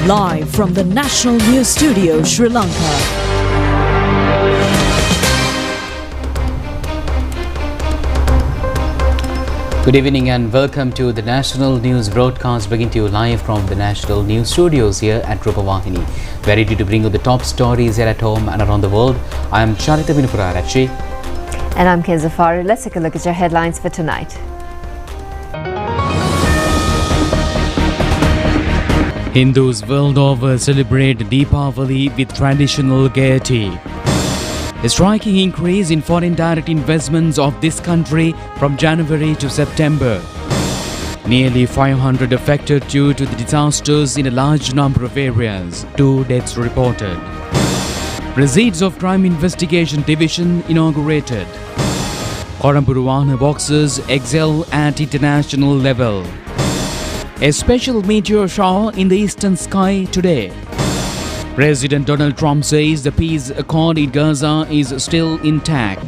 Live from the National News Studio, Sri Lanka. Good evening and welcome to the National News broadcast, bringing to you live from the National News Studios here at Rupavahini. We're ready to bring you the top stories here at home and around the world. I am Charita Vinupurarachi. And I'm Ken Zafari. Let's take a look at your headlines for tonight. Hindus world over celebrate Deepavali with traditional gaiety. A striking increase in foreign direct investments of this country from January to September. Nearly 500 affected due to the disasters in a large number of areas. 2 deaths reported. Proceeds of Crime Investigation Division inaugurated. Korampuruwana boxers excel at international level. A special meteor shower in the eastern sky today. President Donald Trump says the peace accord in Gaza is still intact.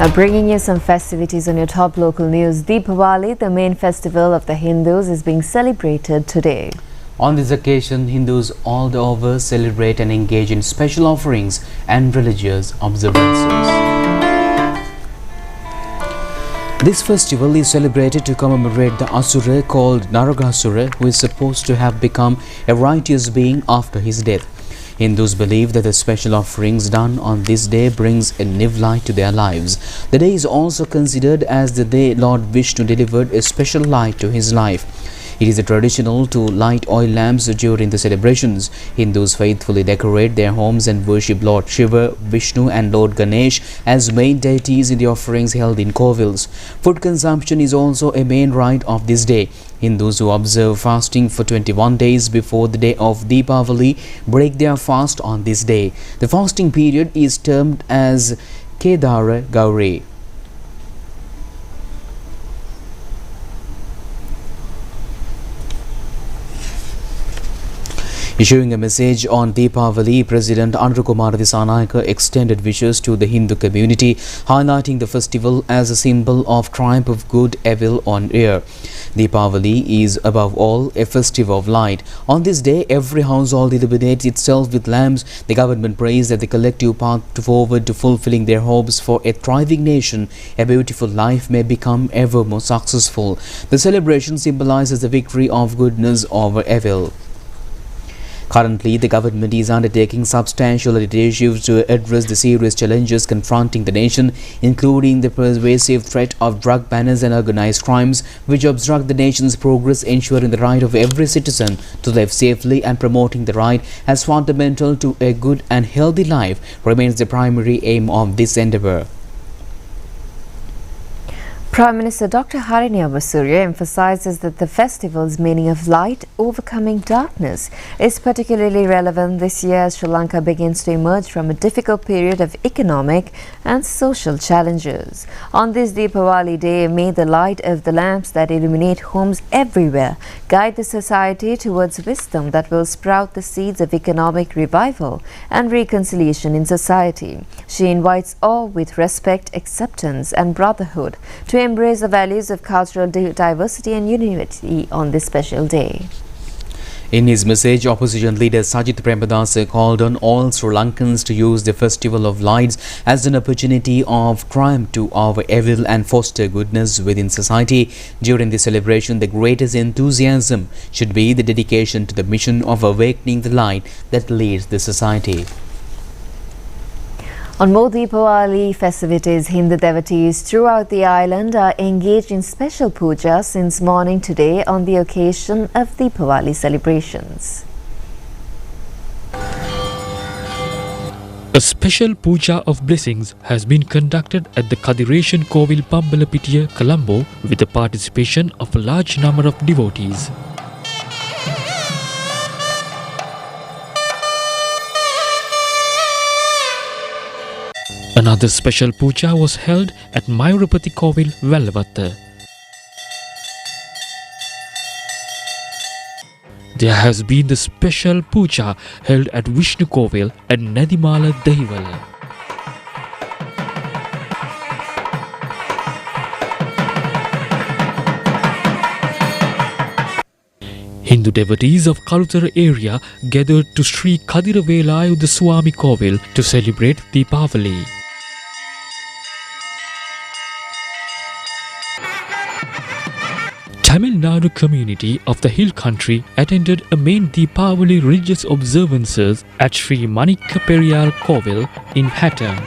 Now bringing you some festivities on your top local news. Deepavali, the main festival of the Hindus, is being celebrated today. On this occasion, Hindus all over celebrate and engage in special offerings and religious observances. This festival is celebrated to commemorate the Asura called Naragasura, who is supposed to have become a righteous being after his death. Hindus believe that the special offerings done on this day brings a new light to their lives. The day is also considered as the day Lord Vishnu delivered a special light to his life. It is traditional to light oil lamps during the celebrations. Hindus faithfully decorate their homes and worship Lord Shiva, Vishnu and Lord Ganesh as main deities in the offerings held in kovils. Food consumption is also a main rite of this day. Hindus who observe fasting for 21 days before the day of Deepavali break their fast on this day. The fasting period is termed as Kedara Gauri. Issuing a message on Deepavali, President Andrukumar Dissanayake extended wishes to the Hindu community, highlighting the festival as a symbol of triumph of good, evil on air. Deepavali is above all a festival of light. On this day, every household illuminates itself with lamps. The government prays that the collective path forward to fulfilling their hopes for a thriving nation, a beautiful life may become ever more successful. The celebration symbolizes the victory of goodness over evil. Currently, the government is undertaking substantial initiatives to address the serious challenges confronting the nation, including the pervasive threat of drug banners and organized crimes, which obstruct the nation's progress, ensuring the right of every citizen to live safely and promoting the right as fundamental to a good and healthy life remains the primary aim of this endeavor. Prime Minister Dr. Harini Abasurya emphasizes that the festival's meaning of light overcoming darkness is particularly relevant this year as Sri Lanka begins to emerge from a difficult period of economic and social challenges. On this Deepavali day, may the light of the lamps that illuminate homes everywhere guide the society towards wisdom that will sprout the seeds of economic revival and reconciliation in society. She invites all with respect, acceptance and brotherhood to embrace the values of cultural diversity and unity on this special day. In his message, opposition leader Sajith Premadasa called on all Sri Lankans to use the Festival of Lights as an opportunity of triumph to our evil and foster goodness within society. During the celebration, the greatest enthusiasm should be the dedication to the mission of awakening the light that leads the society. On more Deepavali festivities, Hindu devotees throughout the island are engaged in special puja since morning today on the occasion of Deepavali celebrations. A special puja of blessings has been conducted at the Kadireshan Kovil Pambalapitiya, Colombo, with the participation of a large number of devotees. Another special puja was held at Mayurapati Kovil, Vellavatta. There has been the special puja held at Vishnu Kovil and Nadimala Dehivala. Hindu devotees of Karuthara area gathered to Sri Kadiravelayuda Swami Kovil to celebrate Deepavali. Tamil Nadu community of the hill country attended a main Deepavali religious observances at Sri Manikka Periyar Kovil in Hatton.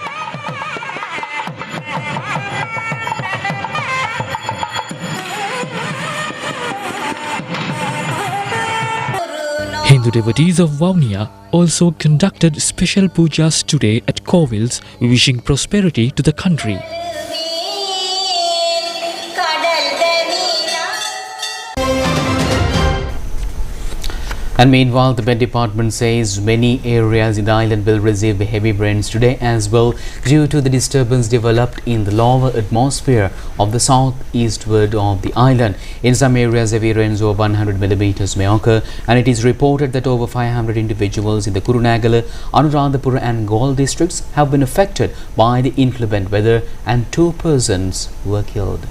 Hindu devotees of Vavuniya also conducted special pujas today at Kovils, wishing prosperity to the country. And meanwhile, the Met Department says many areas in the island will receive heavy rains today as well due to the disturbance developed in the lower atmosphere of the southeastward of the island. In some areas, heavy rains over 100 millimeters may occur, and it is reported that over 500 individuals in the Kurunegala, Anuradhapura and Galle districts have been affected by the inclement weather, and 2 persons were killed.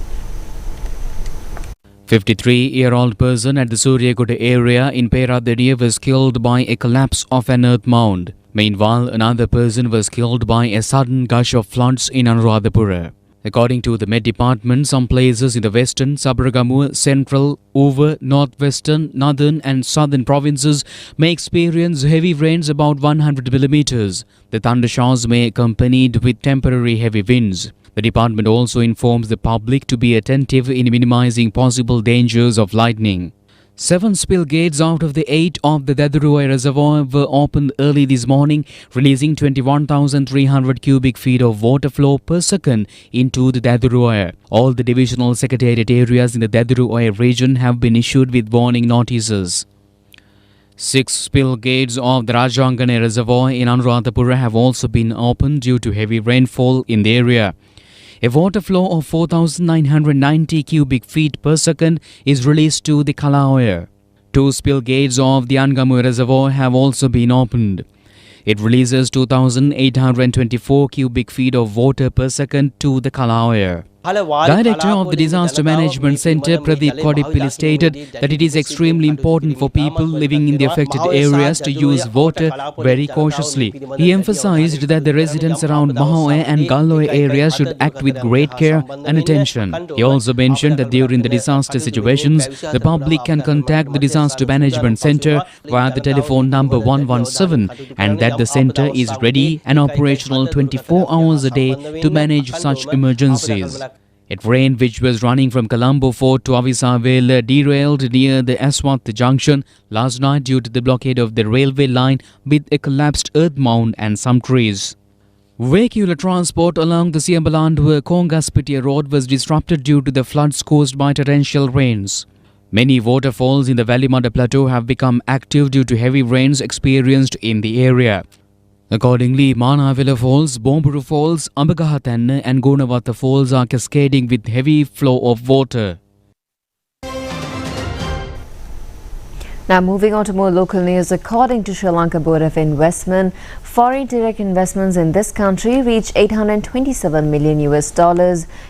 53-year-old person at the Suryakoda area in Peradeniya was killed by a collapse of an earth mound. Meanwhile, another person was killed by a sudden gush of floods in Anuradhapura. According to the Met Department, some places in the western, Sabaragamuwa, central, over, northwestern, northern and southern provinces may experience heavy rains about 100 millimeters. The thundershowers may be accompanied with temporary heavy winds. The department also informs the public to be attentive in minimizing possible dangers of lightning. 7 spill gates out of the 8 of the Daduruai reservoir were opened early this morning, releasing 21,300 cubic feet of water flow per second into the Daduruai. All the divisional secretariat areas in the Daduruai region have been issued with warning notices. 6 spill gates of the Rajangane reservoir in Anuradhapura have also been opened due to heavy rainfall in the area. A water flow of 4,990 cubic feet per second is released to the Kalawaya. 2 spill gates of the Angamu reservoir have also been opened. It releases 2,824 cubic feet of water per second to the Kalawaya. Director of the Disaster Management Center, Pradeep Kodipilli, stated that it is extremely important for people living in the affected areas to use water very cautiously. He emphasized that the residents around Mahoe and Galloe areas should act with great care and attention. He also mentioned that during the disaster situations, the public can contact the Disaster Management Center via the telephone number 117 and that the center is ready and operational 24 hours a day to manage such emergencies. A train which was running from Colombo Fort to Avisavale derailed near the Aswath junction last night due to the blockade of the railway line with a collapsed earth mound and some trees. Vehicular transport along the Siambalandu-Kongaspitiya road was disrupted due to the floods caused by torrential rains. Many waterfalls in the Valimada plateau have become active due to heavy rains experienced in the area. Accordingly, Manavila Falls, Bomburu Falls, Ambagahathan and Gunawatha Falls are cascading with heavy flow of water. Now moving on to more local news, according to Sri Lanka Board of Investment, foreign direct investments in this country reached $827 million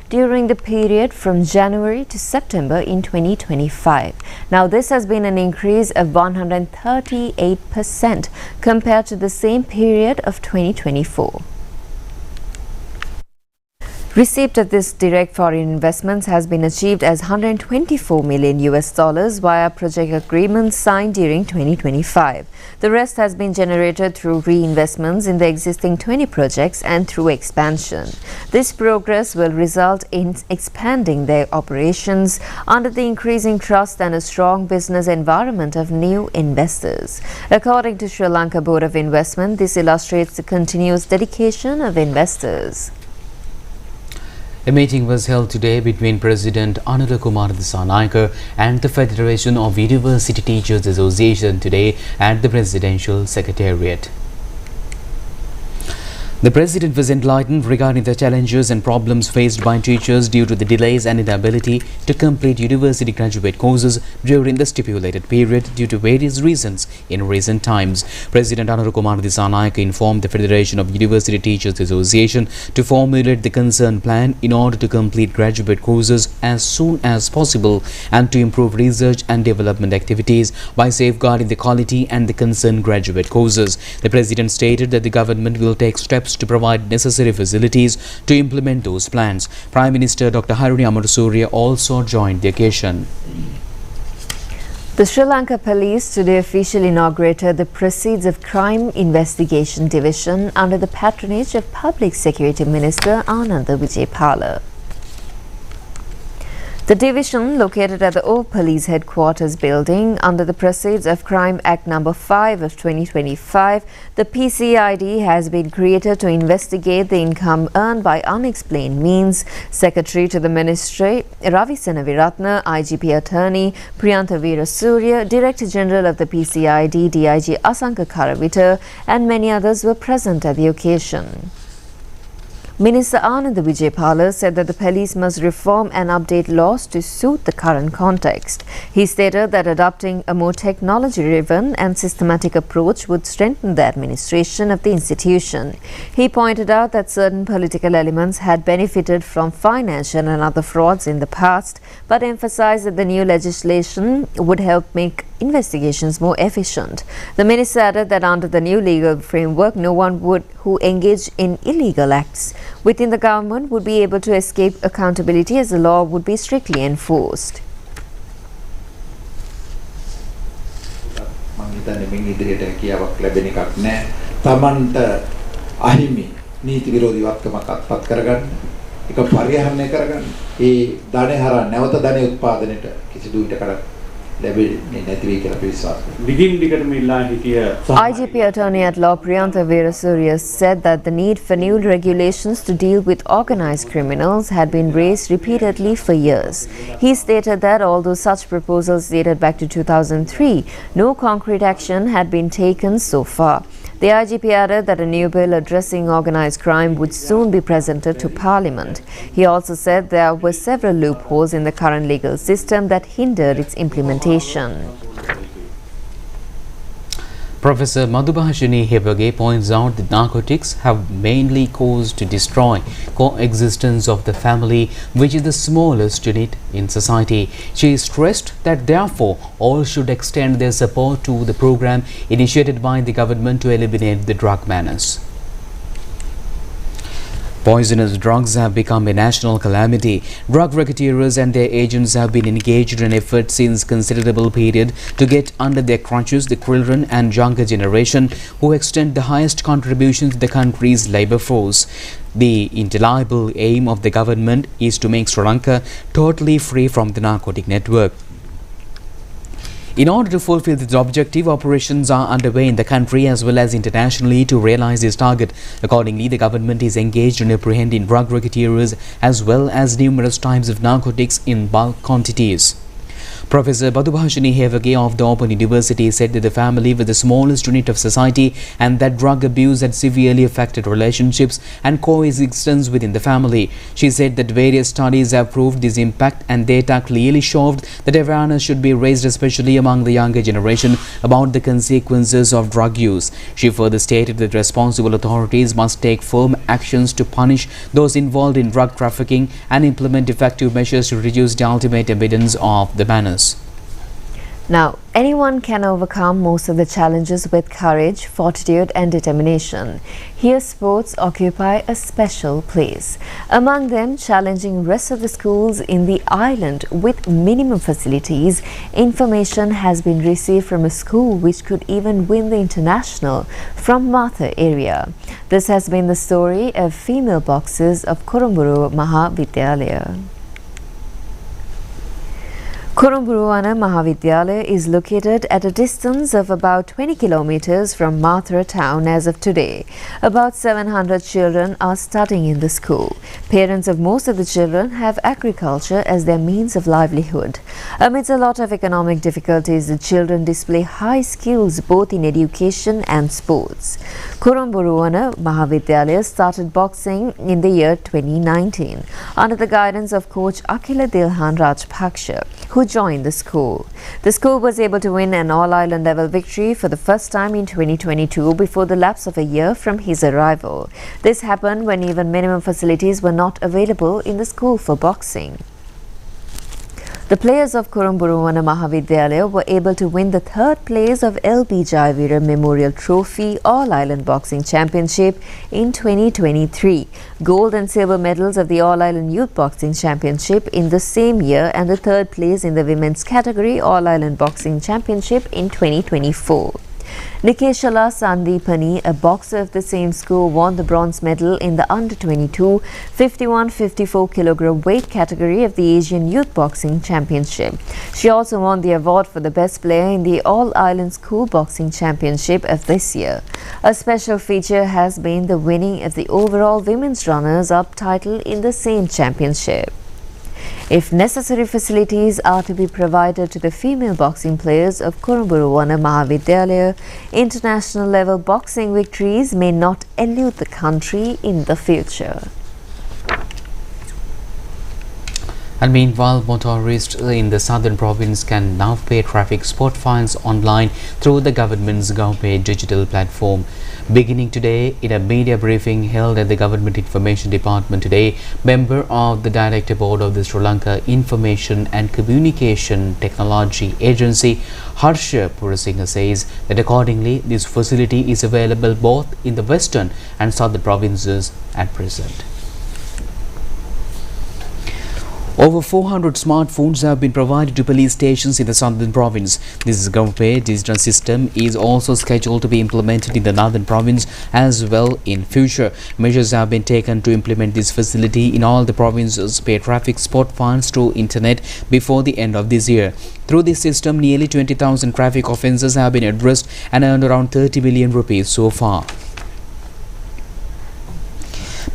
during the period from January to September in 2025. Now this has been an increase of 138% compared to the same period of 2024. Receipt of this direct foreign investments has been achieved as $124 million via project agreements signed during 2025. The rest has been generated through reinvestments in the existing 20 projects and through expansion. This progress will result in expanding their operations under the increasing trust and a strong business environment of new investors. According to Sri Lanka Board of Investment, this illustrates the continuous dedication of investors. A meeting was held today between President Anurukumar Dissanayake and the Federation of University Teachers Association today at the Presidential Secretariat. The President was enlightened regarding the challenges and problems faced by teachers due to the delays and inability to complete university graduate courses during the stipulated period due to various reasons in recent times. President Anurakumar Dissanayake informed the Federation of University Teachers Association to formulate the concerned plan in order to complete graduate courses as soon as possible and to improve research and development activities by safeguarding the quality and the concerned graduate courses. The President stated that the government will take steps to provide necessary facilities to implement those plans. Prime Minister Dr. Harini Amarasuriya also joined the occasion. The Sri Lanka Police today officially inaugurated the Proceeds of Crime Investigation Division under the patronage of Public Security Minister Ananda Vijaypala. The division, located at the old police headquarters building under the Proceeds of Crime Act No. 5 of 2025, the PCID has been created to investigate the income earned by unexplained means. Secretary to the Ministry, Ravi Senaviratne, IGP Attorney Priyantha Veerasurya, Director General of the PCID, DIG Asanka Karavita, and many others were present at the occasion. Minister Ananda Vijaypala said that the police must reform and update laws to suit the current context. He stated that adopting a more technology-driven and systematic approach would strengthen the administration of the institution. He pointed out that certain political elements had benefited from financial and other frauds in the past, but emphasized that the new legislation would help make investigations more efficient. The minister added that under the new legal framework, no one who engaged in illegal acts within the government would be able to escape accountability, as the law would be strictly enforced. IGP Attorney at Law Priyantha Veerasurya said that the need for new regulations to deal with organized criminals had been raised repeatedly for years. He stated that although such proposals dated back to 2003, no concrete action had been taken so far. The IGP added that a new bill addressing organized crime would soon be presented to Parliament. He also said there were several loopholes in the current legal system that hindered its implementation. Professor Madhubhashini Hebage points out that narcotics have mainly caused to destroy coexistence of the family, which is the smallest unit in society. She stressed that therefore all should extend their support to the program initiated by the government to eliminate the drug menace. Poisonous drugs have become a national calamity. Drug racketeers and their agents have been engaged in efforts since considerable period to get under their crutches the children and younger generation who extend the highest contribution to the country's labour force. The indelible aim of the government is to make Sri Lanka totally free from the narcotic network. In order to fulfill this objective, operations are underway in the country as well as internationally to realize this target. Accordingly, the government is engaged in apprehending drug racketeers as well as numerous types of narcotics in bulk quantities. Professor Madhubhashini Hebage of the Open University said that the family was the smallest unit of society and that drug abuse had severely affected relationships and coexistence within the family. She said that various studies have proved this impact and data clearly showed that awareness should be raised, especially among the younger generation, about the consequences of drug use. She further stated that responsible authorities must take firm actions to punish those involved in drug trafficking and implement effective measures to reduce the ultimate evidence of the menace. Now, anyone can overcome most of the challenges with courage, fortitude and determination. Here, sports occupy a special place. Among them, challenging rest of the schools in the island with minimum facilities, information has been received from a school which could even win the international from Matha area. This has been the story of female boxers of Korumburu Maha Vidyalaya. Kurumburuwana Mahavidyalaya is located at a distance of about 20 kilometers from Mathura town as of today. About 700 children are studying in the school. Parents of most of the children have agriculture as their means of livelihood. Amidst a lot of economic difficulties, the children display high skills both in education and sports. Kurumburuwana Mahavidyalaya started boxing in the year 2019 under the guidance of coach Akhila Dilhan Rajpaksha, who joined the school. The school was able to win an all-island level victory for the first time in 2022 before the lapse of a year from his arrival. This happened when even minimum facilities were not available in the school for boxing. The players of Kurumburuwana Mahavidyalaya were able to win the third place of LB Jayavira Memorial Trophy All-Island Boxing Championship in 2023, gold and silver medals of the All-Island Youth Boxing Championship in the same year, and the third place in the women's category All-Island Boxing Championship in 2024. Nikeshala Sandipani, a boxer of the same school, won the bronze medal in the under-22 51-54 kg weight category of the Asian Youth Boxing Championship. She also won the award for the best player in the All-Island School Boxing Championship of this year. A special feature has been the winning of the overall women's runners-up title in the same championship. If necessary facilities are to be provided to the female boxing players of Kurumburuwana Mahavidyalaya, international level boxing victories may not elude the country in the future. And meanwhile, motorists in the southern province can now pay traffic spot fines online through the government's GovPay digital platform. Beginning today, in a media briefing held at the Government Information Department today, member of the Director Board of the Sri Lanka Information and Communication Technology Agency, Harsha Purasinghe, says that accordingly, this facility is available both in the western and southern provinces at present. Over 400 smartphones have been provided to police stations in the southern province. This GovPay digital system is also scheduled to be implemented in the northern province as well in future. Measures have been taken to implement this facility in all the provinces, pay traffic spot fines through internet before the end of this year. Through this system, nearly 20,000 traffic offences have been addressed and earned around 30 billion rupees so far.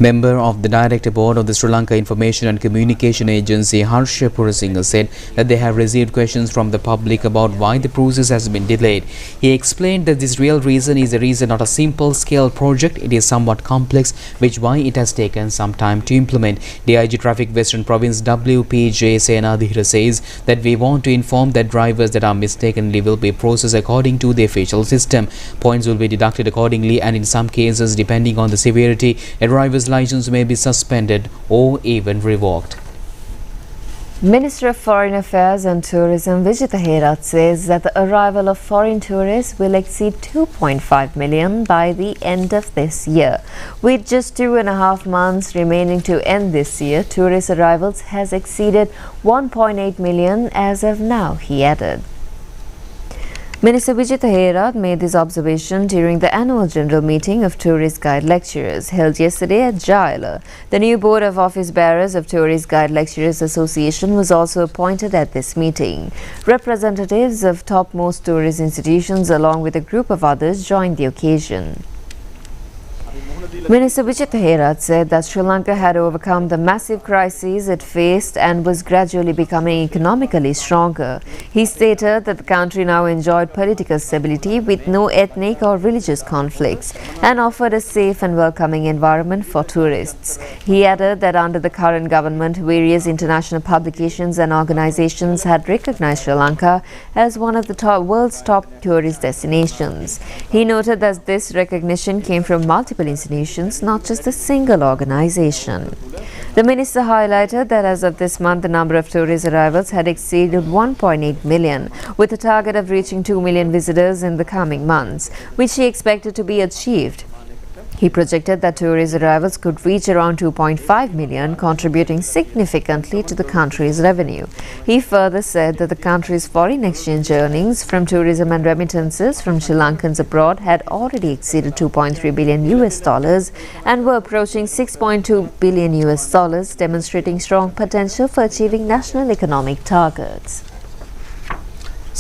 Member of the Director Board of the Sri Lanka Information and Communication Agency, Harsha Purasinghe, said that they have received questions from the public about why the process has been delayed. He explained that this real reason is not a simple scale project, it is somewhat complex, which why it has taken some time to implement. DIG Traffic Western Province WPJ Senadhira says that we want to inform that drivers that are mistakenly will be processed according to the official system. Points will be deducted accordingly, and in some cases, depending on the severity, a driver's license may be suspended or even revoked. Minister of Foreign Affairs and Tourism Vijitha Herat says that the arrival of foreign tourists will exceed 2.5 million by the end of this year. With just 2.5 months remaining to end this year, tourist arrivals has exceeded 1.8 million as of now, he added. Minister Vijitha Herat made this observation during the annual general meeting of Tourist Guide Lecturers held yesterday at Jayala. The new Board of Office Bearers of Tourist Guide Lecturers Association was also appointed at this meeting. Representatives of topmost tourist institutions along with a group of others joined the occasion. Minister Vijitha Herat said that Sri Lanka had overcome the massive crises it faced and was gradually becoming economically stronger. He stated that the country now enjoyed political stability with no ethnic or religious conflicts and offered a safe and welcoming environment for tourists. He added that under the current government, various international publications and organizations had recognized Sri Lanka as one of the world's top tourist destinations. He noted that this recognition came from multiple institutions, not just a single organization. The minister highlighted that as of this month, the number of tourist arrivals had exceeded 1.8 million, with a target of reaching 2 million visitors in the coming months, which he expected to be achieved. He projected that tourist arrivals could reach around 2.5 million, contributing significantly to the country's revenue. He further said that the country's foreign exchange earnings from tourism and remittances from Sri Lankans abroad had already exceeded $2.3 billion and were approaching $6.2 billion, demonstrating strong potential for achieving national economic targets.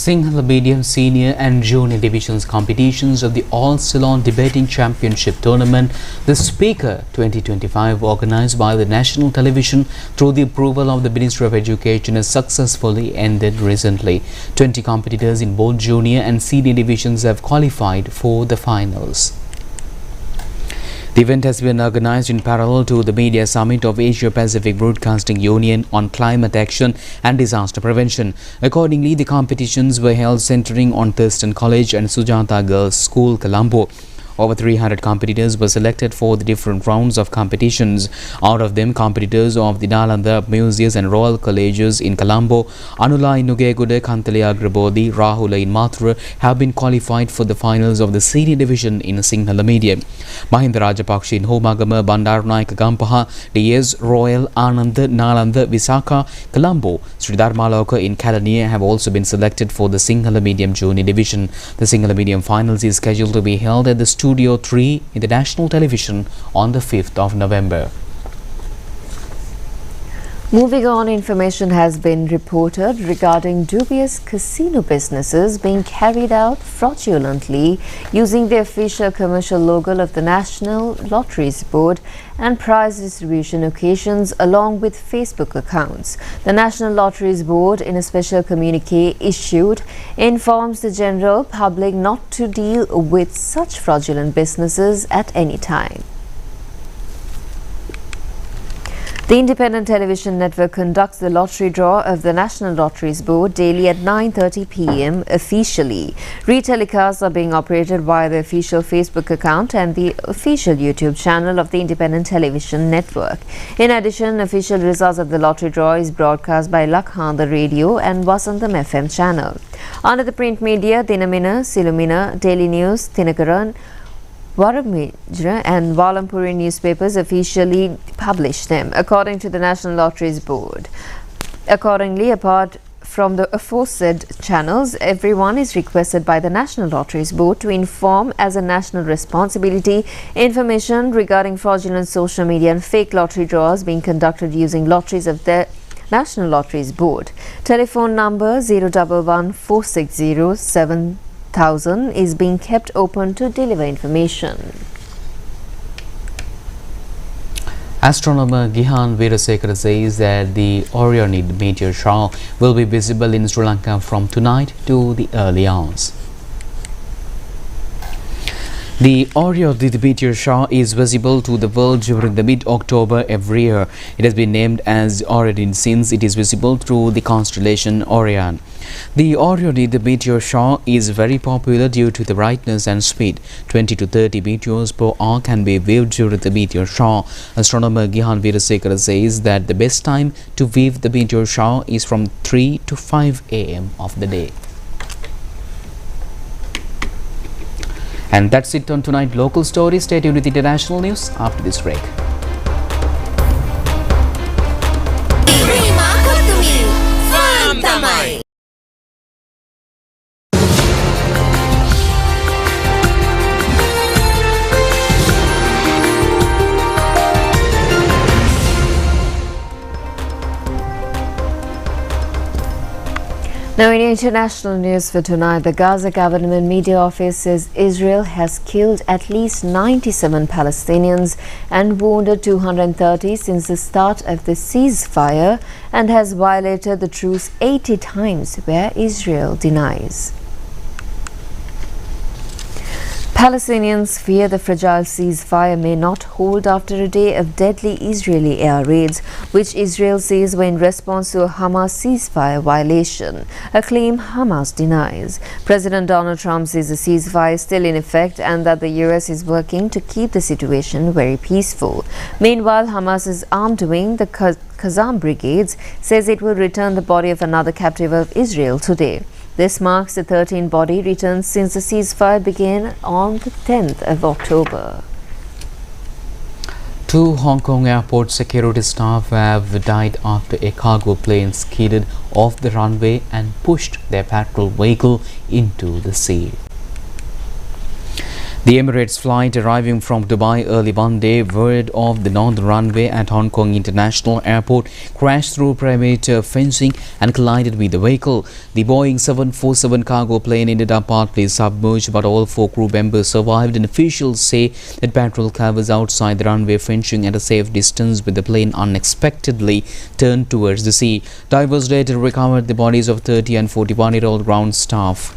Sinhala Medium Senior and Junior Divisions competitions of the All Ceylon Debating Championship Tournament, the Speaker 2025, organized by the National Television through the approval of the Ministry of Education, has successfully ended recently. 20 competitors in both junior and senior divisions have qualified for the finals. The event has been organized in parallel to the Media Summit of Asia Pacific Broadcasting Union on Climate Action and Disaster Prevention. Accordingly, the competitions were held centering on Thurston College and Sujata Girls School, Colombo. Over 300 competitors were selected for the different rounds of competitions. Out of them, competitors of the Nalanda Museums and Royal Colleges in Colombo, Anula in Nugeguda, Kantale Agrabodi, Rahula in Mathura have been qualified for the finals of the senior division in Sinhala Medium. Mahinda Rajapaksa in Homagama, Bandaranaika Gampaha, DS Royal, Ananda, Nalanda, Visakha, Colombo, Sri Dharmaloka in Kalaniya have also been selected for the Sinhala Medium Junior Division. The Sinhala Medium finals is scheduled to be held at the Studio 3 in the National Television on the 5th of November. Moving on, information has been reported regarding dubious casino businesses being carried out fraudulently using the official commercial logo of the National Lotteries Board and prize distribution occasions along with Facebook accounts. The National Lotteries Board, in a special communique issued, informs the general public not to deal with such fraudulent businesses at any time. The Independent Television Network conducts the lottery draw of the National Lotteries Board daily at 9:30 p.m. officially. Retelecasts are being operated via the official Facebook account and the official YouTube channel of the Independent Television Network. In addition, official results of the lottery draw is broadcast by Lakhanda Radio and Vasantham FM channel. Under the print media, Dinamina, Silumina, Daily News, Tinakaran, Varamijra and Valampuri newspapers officially publish them, according to the National Lotteries Board. Accordingly, apart from the aforesaid channels, everyone is requested by the National Lotteries Board to inform as a national responsibility information regarding fraudulent social media and fake lottery draws being conducted using lotteries of the National Lotteries Board. Telephone number 011 460 7000 is being kept open to deliver information. Astronomer Gihan Veerasekara says that the Orionid meteor shower will be visible in Sri Lanka from tonight to the early hours. The Orionid meteor shower is visible to the world during the mid-October every year. It has been named as Orionid since it is visible through the constellation Orion. The Orionid meteor shower is very popular due to the brightness and speed. 20 to 30 meteors per hour can be viewed during the meteor shower. Astronomer Gihan Veerasekara says that the best time to view the meteor shower is from 3 to 5 a.m. of the day. And that's it on tonight local stories. Stay tuned with international news after this break. Now in international news for tonight, the Gaza government media office says Israel has killed at least 97 Palestinians and wounded 230 since the start of the ceasefire and has violated the truce 80 times, where Israel denies. Palestinians fear the fragile ceasefire may not hold after a day of deadly Israeli air raids, which Israel says were in response to a Hamas ceasefire violation, a claim Hamas denies. President Donald Trump says the ceasefire is still in effect and that the US is working to keep the situation very peaceful. Meanwhile, Hamas's armed wing, the Qassam Brigades, says it will return the body of another captive of Israel today. This marks the 13th body return since the ceasefire began on the 10th of October. 2 Hong Kong airport security staff have died after a cargo plane skidded off the runway and pushed their patrol vehicle into the sea. The Emirates flight arriving from Dubai early Monday veered off the northern runway at Hong Kong International Airport, crashed through perimeter fencing and collided with the vehicle. The Boeing 747 cargo plane ended up partly submerged, but all 4 crew members survived, and officials say that patrol covers outside the runway fencing at a safe distance with the plane unexpectedly turned towards the sea. Divers later recovered the bodies of 30 and 41-year-old ground staff.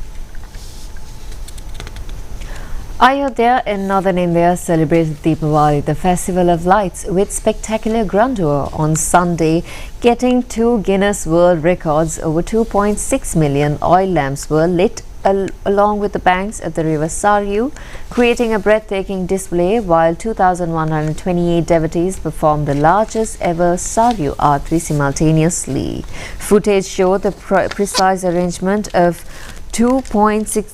Ayodhya in northern India celebrated Deepavali, the festival of lights, with spectacular grandeur on Sunday, getting 2 Guinness World Records. Over 2.6 million oil lamps were lit along with the banks of the river Saryu, creating a breathtaking display, while 2,128 devotees performed the largest ever Saryu artery simultaneously. Footage showed the precise arrangement of 2.6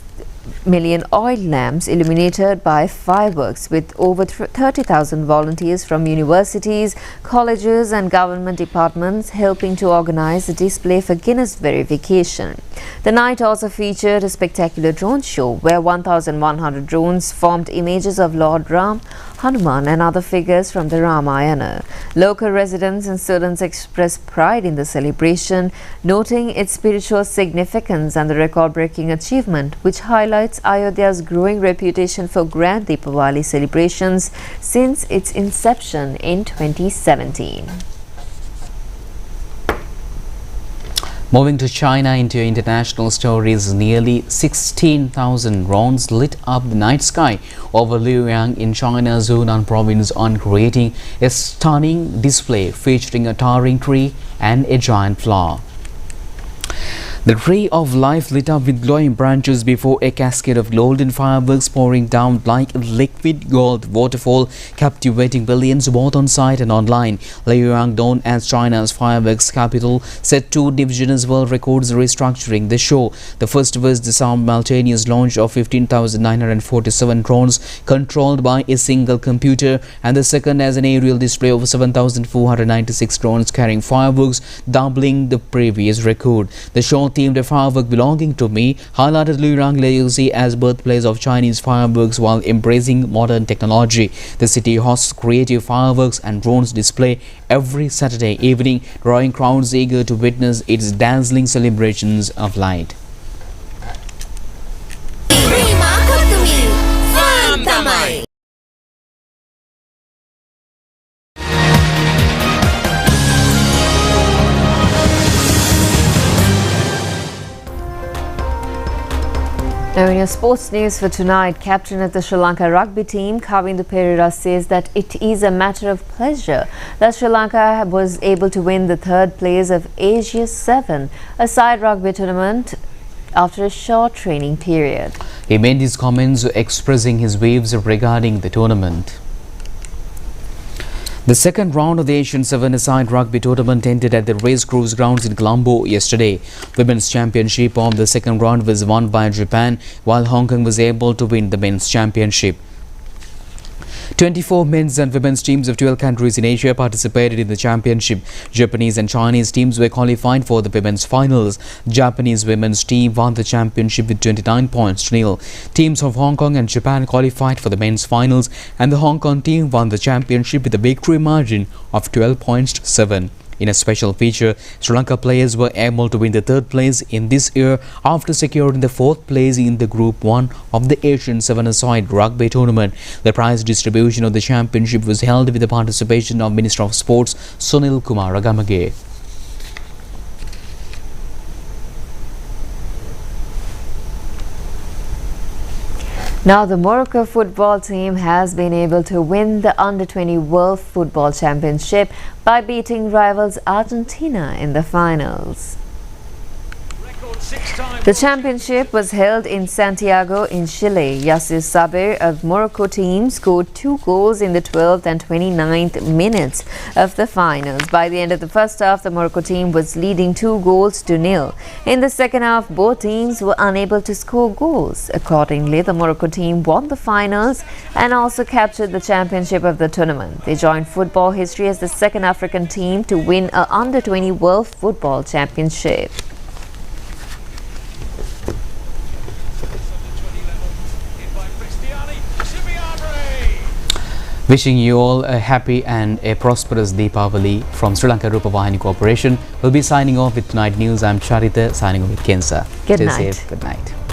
million oil lamps illuminated by fireworks, with over 30,000 volunteers from universities, colleges and government departments helping to organize the display for Guinness verification. The night also featured a spectacular drone show where 1,100 drones formed images of Lord Ram, Hanuman and other figures from the Ramayana. Local residents and students expressed pride in the celebration, noting its spiritual significance and the record-breaking achievement, which highlights Ayodhya's growing reputation for grand Deepavali celebrations since its inception in 2017. Moving to China into international stories, nearly 16,000 drones lit up the night sky over Luoyang in China's Hunan province on creating a stunning display featuring a towering tree and a giant flower. The tree of life lit up with glowing branches before a cascade of golden fireworks pouring down like a liquid gold waterfall, captivating billions both on site and online. Luoyang, known as China's fireworks capital, set 2 Guinness World Records restructuring the show. The first was the simultaneous launch of 15,947 drones controlled by a single computer, and the second as an aerial display of 7,496 drones carrying fireworks, doubling the previous record. The show themed a firework belonging to me highlighted Luoyang legacy as birthplace of Chinese fireworks while embracing modern technology. The city hosts creative fireworks and drones display every Saturday evening, drawing crowds eager to witness its dazzling celebrations of light. Now in your sports news for tonight, captain of the Sri Lanka rugby team, Kavindu Perera, says that it is a matter of pleasure that Sri Lanka was able to win the 3rd place of Asia 7, a side rugby tournament, after a short training period. He made these comments expressing his views regarding the tournament. The second round of the Asian 7-a-side rugby tournament ended at the Race Cruise Grounds in Colombo yesterday. Women's championship of the second round was won by Japan, while Hong Kong was able to win the men's championship. 24 men's and women's teams of 12 countries in Asia participated in the championship. Japanese and Chinese teams were qualified for the women's finals. Japanese women's team won the championship with 29 points to nil. Teams of Hong Kong and Japan qualified for the men's finals, and the Hong Kong team won the championship with a victory margin of 12 points to 7. In a special feature, Sri Lanka players were able to win the 3rd place in this year after securing the 4th place in the Group 1 of the Asian 7-a-side rugby tournament. The prize distribution of the championship was held with the participation of Minister of Sports Sunil Kumar Agamage. Now the Morocco football team has been able to win the Under-20 World Football Championship by beating rivals Argentina in the finals. The championship was held in Santiago in Chile. Yassir Sabir of Morocco team scored 2 goals in the 12th and 29th minutes of the finals. By the end of the first half, the Morocco team was leading 2 goals to nil. In the second half, both teams were unable to score goals. Accordingly, the Morocco team won the finals and also captured the championship of the tournament. They joined football history as the second African team to win a Under-20 World Football Championship. Wishing you all a happy and a prosperous Deepavali from ChannelEye Rupavahini Corporation. We'll be signing off with Tonight News. I'm Charita signing off with Kensa. Good Stay night. safe. Good night.